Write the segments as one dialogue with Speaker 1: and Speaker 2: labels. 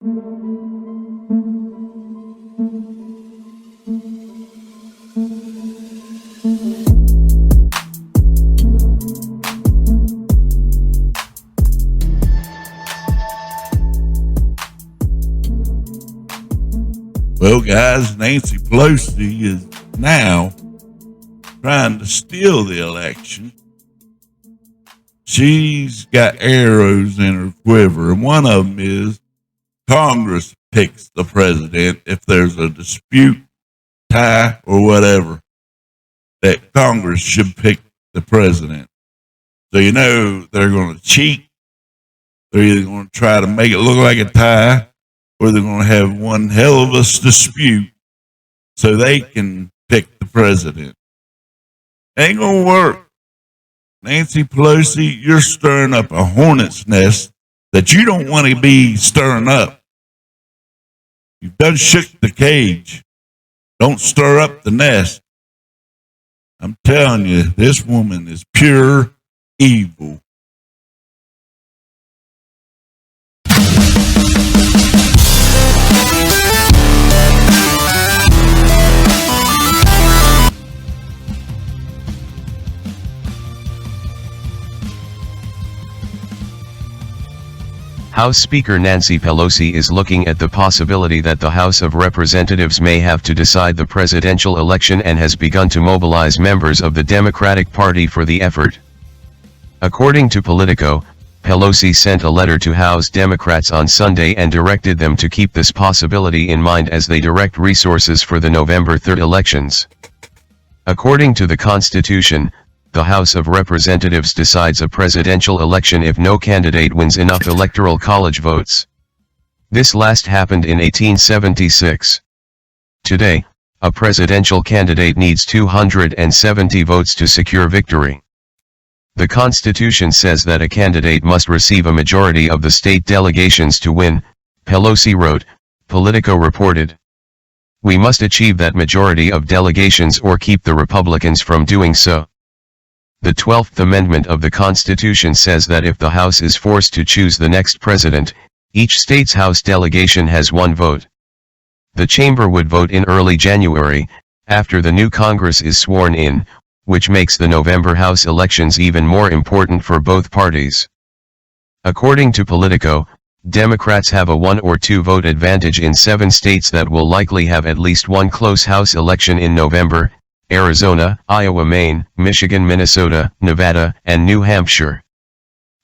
Speaker 1: Well, guys, Nancy Pelosi is now trying to steal the election. She's got arrows in her quiver, and one of them is Congress picks the president if there's a dispute, tie, or whatever, that Congress should pick the president. So you know they're going to cheat. They're either going to try to make it look like a tie, or they're going to have one hell of a dispute so they can pick the president. Ain't going to work. Nancy Pelosi, you're stirring up a hornet's nest that you don't want to be stirring up. You've done shook the cage. Don't stir up the nest. I'm telling you, this woman is pure evil.
Speaker 2: House Speaker Nancy Pelosi is looking at the possibility that the House of Representatives may have to decide the presidential election and has begun to mobilize members of the Democratic Party for the effort. According to Politico, Pelosi sent a letter to House Democrats on Sunday and directed them to keep this possibility in mind as they direct resources for the November 3rd elections. According to the Constitution, the House of Representatives decides a presidential election if no candidate wins enough electoral college votes. This last happened in 1876. Today, a presidential candidate needs 270 votes to secure victory. The Constitution says that a candidate must receive a majority of the state delegations to win, Pelosi wrote, Politico reported. We must achieve that majority of delegations or keep the Republicans from doing so. The 12th Amendment of the Constitution says that if the House is forced to choose the next president, each state's House delegation has one vote. The chamber would vote in early January, after the new Congress is sworn in, which makes the November House elections even more important for both parties. According to Politico, Democrats have a 1 or 2 vote advantage in 7 states that will likely have at least one close House election in November: Arizona, Iowa, Maine, Michigan, Minnesota, Nevada, and New Hampshire.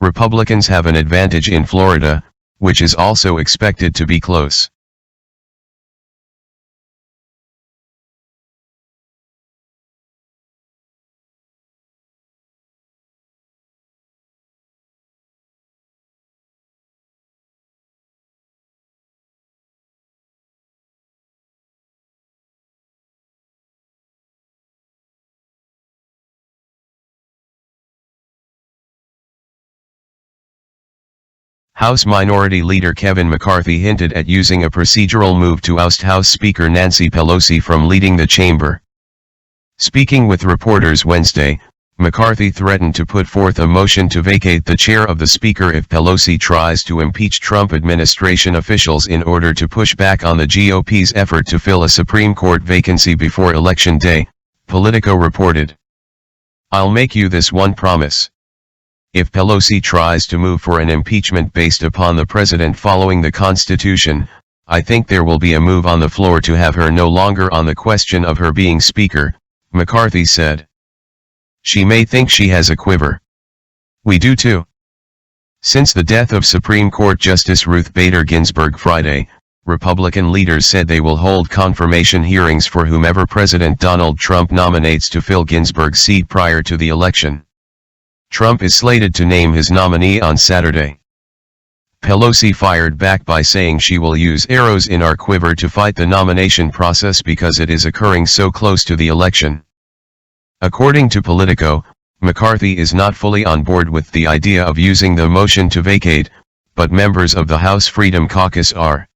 Speaker 2: Republicans have an advantage in Florida, which is also expected to be close. House Minority Leader Kevin McCarthy hinted at using a procedural move to oust House Speaker Nancy Pelosi from leading the chamber. Speaking with reporters Wednesday, McCarthy threatened to put forth a motion to vacate the chair of the Speaker if Pelosi tries to impeach Trump administration officials in order to push back on the GOP's effort to fill a Supreme Court vacancy before Election Day, Politico reported. I'll make you this one promise. If Pelosi tries to move for an impeachment based upon the president following the Constitution, I think there will be a move on the floor to have her no longer on the question of her being Speaker, McCarthy said. She may think she has a quiver. We do too. Since the death of Supreme Court Justice Ruth Bader Ginsburg Friday, Republican leaders said they will hold confirmation hearings for whomever President Donald Trump nominates to fill Ginsburg's seat prior to the election. Trump is slated to name his nominee on Saturday. Pelosi fired back by saying she will use arrows in our quiver to fight the nomination process because it is occurring so close to the election. According to Politico, McCarthy is not fully on board with the idea of using the motion to vacate, but members of the House Freedom Caucus are.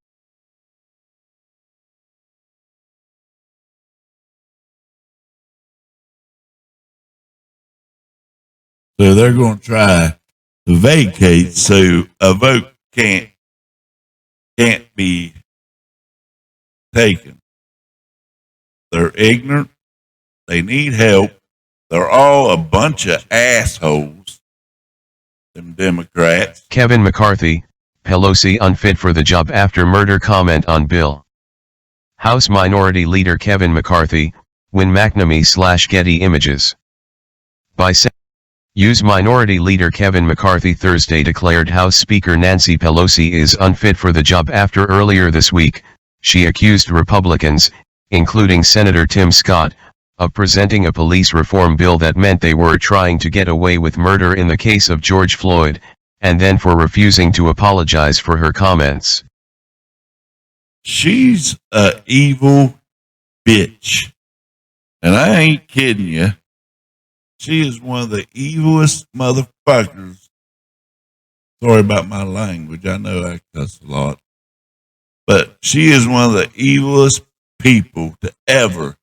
Speaker 1: So they're going to try to vacate so a vote can't can't be taken. They're ignorant. They need help. They're all a bunch of assholes, them Democrats.
Speaker 2: Kevin McCarthy, Pelosi unfit for the job after murder comment on bill. House Minority Leader Kevin McCarthy, Win McNamee/Getty Images. By Use Minority Leader Kevin McCarthy Thursday declared House Speaker Nancy Pelosi is unfit for the job after earlier this week, she accused Republicans, including Senator Tim Scott, of presenting a police reform bill that meant they were trying to get away with murder in the case of George Floyd, and then for refusing to apologize for her comments.
Speaker 1: She's a evil bitch. And I ain't kidding you. She is one of the evilest motherfuckers. Sorry about my language. I know I cuss a lot. But she is one of the evilest people to ever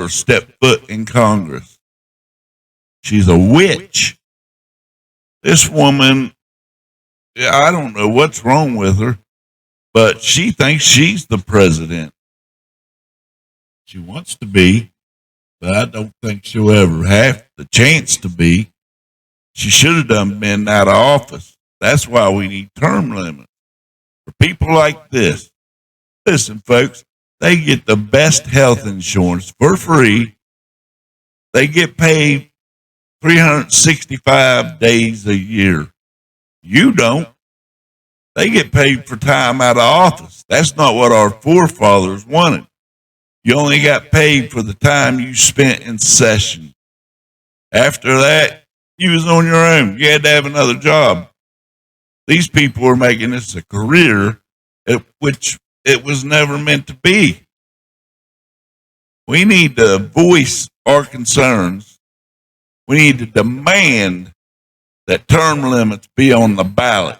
Speaker 1: step foot in Congress. She's a witch. This woman, I don't know what's wrong with her, but she thinks she's the president. She wants to be, but I don't think she'll ever have the chance to be. She should have been out of office. That's why we need term limits. For people like this, listen, folks, they get the best health insurance for free. They get paid 365 days a year. You don't. They get paid for time out of office. That's not what our forefathers wanted. You only got paid for the time you spent in session. After that, you was on your own. You had to have another job. These people are making this a career, which it was never meant to be. We need to voice our concerns. We need to demand that term limits be on the ballot.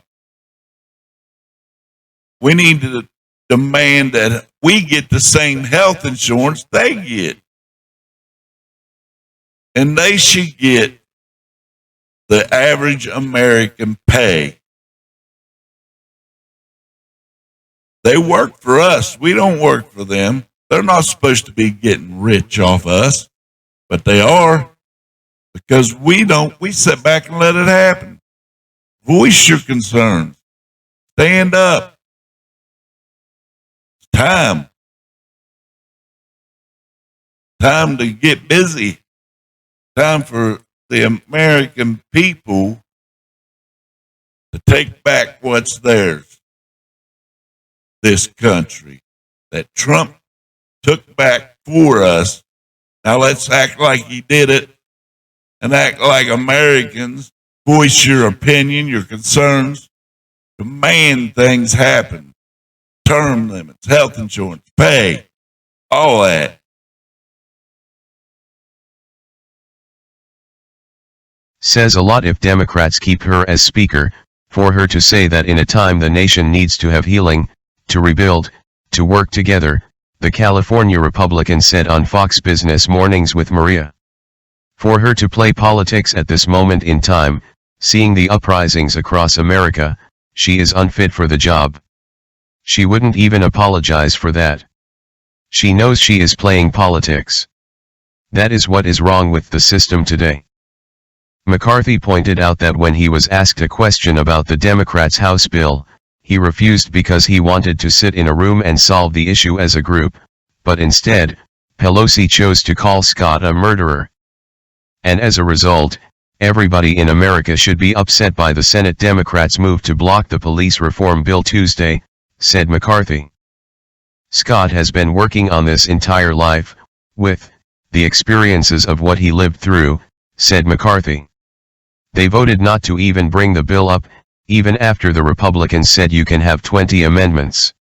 Speaker 1: We need to demand that we get the same health insurance they get. And they should get the average American pay. They work for us. We don't work for them. They're not supposed to be getting rich off us, but they are, because we don't. We sit back and let it happen. Voice your concerns. Stand up. It's time. Time to get busy. Time for the American people to take back what's theirs. This country that Trump took back for us. Now let's act like he did it and act like Americans. Voice your opinion, your concerns. Demand things happen. Term limits, health insurance, pay, all that.
Speaker 2: Says a lot if Democrats keep her as speaker, for her to say that in a time the nation needs to have healing, to rebuild, to work together, the California Republican said on Fox Business Mornings with Maria. For her to play politics at this moment in time, seeing the uprisings across America, she is unfit for the job. She wouldn't even apologize for that. She knows she is playing politics. That is what is wrong with the system today. McCarthy pointed out that when he was asked a question about the Democrats' House bill, he refused because he wanted to sit in a room and solve the issue as a group, but instead, Pelosi chose to call Scott a murderer. And as a result, everybody in America should be upset by the Senate Democrats' move to block the police reform bill Tuesday, said McCarthy. Scott has been working on this entire life, with the experiences of what he lived through, said McCarthy. They voted not to even bring the bill up, even after the Republicans said you can have 20 amendments.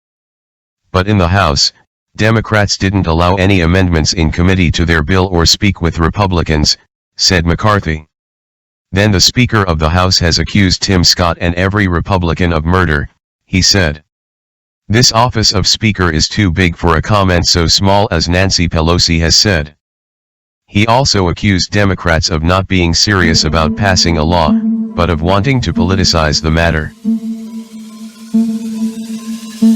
Speaker 2: But in the House, Democrats didn't allow any amendments in committee to their bill or speak with Republicans, said McCarthy. Then the Speaker of the House has accused Tim Scott and every Republican of murder, he said. This office of Speaker is too big for a comment so small as Nancy Pelosi has said. He also accused Democrats of not being serious about passing a law, but of wanting to politicize the matter.
Speaker 1: Term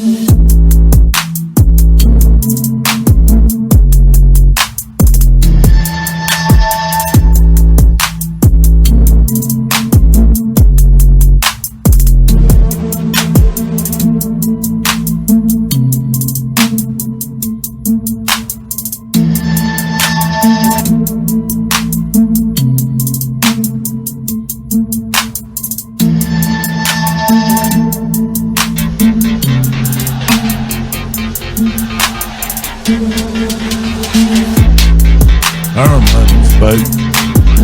Speaker 1: limits, folks.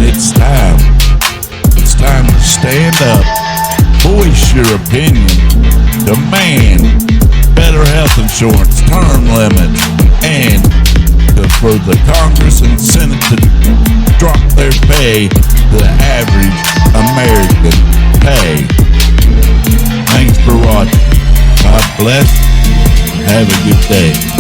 Speaker 1: It's time. It's time to stand up, voice your opinion, demand better health insurance, term limits, and for the Congress and Senate to drop their pay to the average American pay. Thanks for watching. God bless. Have a good day.